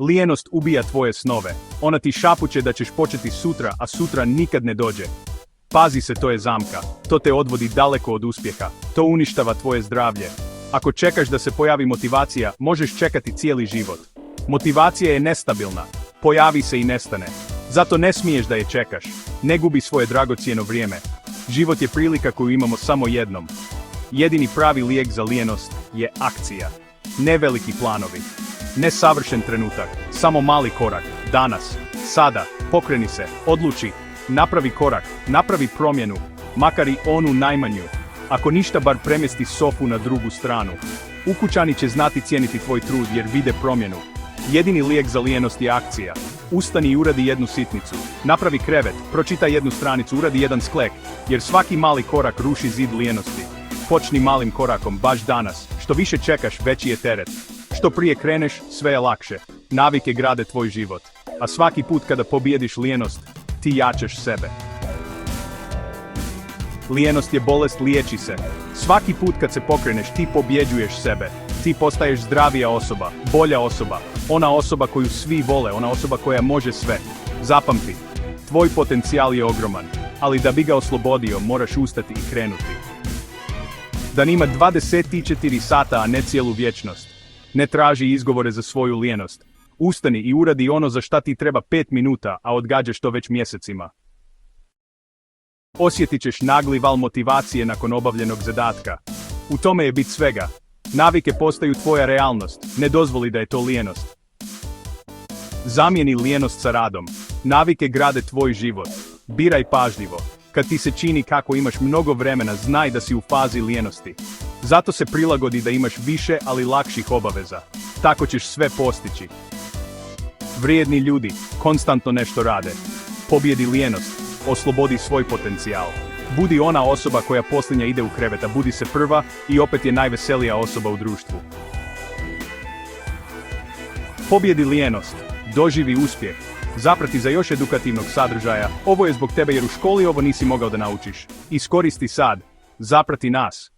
Lijenost ubija tvoje snove. Ona ti šapuće da ćeš početi sutra, a sutra nikad ne dođe. Pazi se, to je zamka. To te odvodi daleko od uspjeha. To uništava tvoje zdravlje. Ako čekaš da se pojavi motivacija, možeš čekati cijeli život. Motivacija je nestabilna. Pojavi se i nestane. Zato ne smiješ da je čekaš. Ne gubi svoje dragocjeno vrijeme. Život je prilika koju imamo samo jednom. Jedini pravi lijek za lijenost je akcija. Ne veliki planovi. Ne savršen trenutak. Samo mali korak. Danas. Sada. Pokreni se. Odluči. Napravi korak. Napravi promjenu. Makar i onu najmanju. Ako ništa, bar premjesti sofu na drugu stranu. Ukućani će znati cijeniti tvoj trud jer vide promjenu. Jedini lijek za lijenost je akcija. Ustani i uradi jednu sitnicu. Napravi krevet, pročitaj jednu stranicu, uradi jedan sklek, jer svaki mali korak ruši zid lijenosti. Počni malim korakom, baš danas. Što više čekaš, veći je teret. Što prije kreneš, sve je lakše. Navike grade tvoj život. A svaki put kada pobjediš lijenost, ti jačaš sebe. Lijenost je bolest, liječi se. Svaki put kad se pokreneš, ti pobjeđuješ sebe. Ti postaješ zdravija osoba, bolja osoba. Ona osoba koju svi vole, ona osoba koja može sve. Zapamti, tvoj potencijal je ogroman, ali da bi ga oslobodio, moraš ustati i krenuti. Dan ima 24 sata, a ne cijelu vječnost. Ne traži izgovore za svoju lijenost. Ustani i uradi ono za šta ti treba 5 minuta, a odgađaš to već mjesecima. Osjetit ćeš nagli val motivacije nakon obavljenog zadatka. U tome je bit svega. Navike postaju tvoja realnost, ne dozvoli da je to lijenost. Zamijeni lijenost sa radom. Navike grade tvoj život. Biraj pažljivo. Kad ti se čini kako imaš mnogo vremena, znaj da si u fazi lijenosti. Zato se prilagodi da imaš više, ali lakših obaveza. Tako ćeš sve postići. Vrijedni ljudi konstantno nešto rade. Pobjedi lijenost. Oslobodi svoj potencijal. Budi ona osoba koja posljednja ide u kreveta, budi se prva i opet je najveselija osoba u društvu. Pobjedi lijenost. Doživi uspjeh. Zaprati za još edukativnog sadržaja. Ovo je zbog tebe jer u školi ovo nisi mogao da naučiš. Iskoristi sad. Zaprati nas.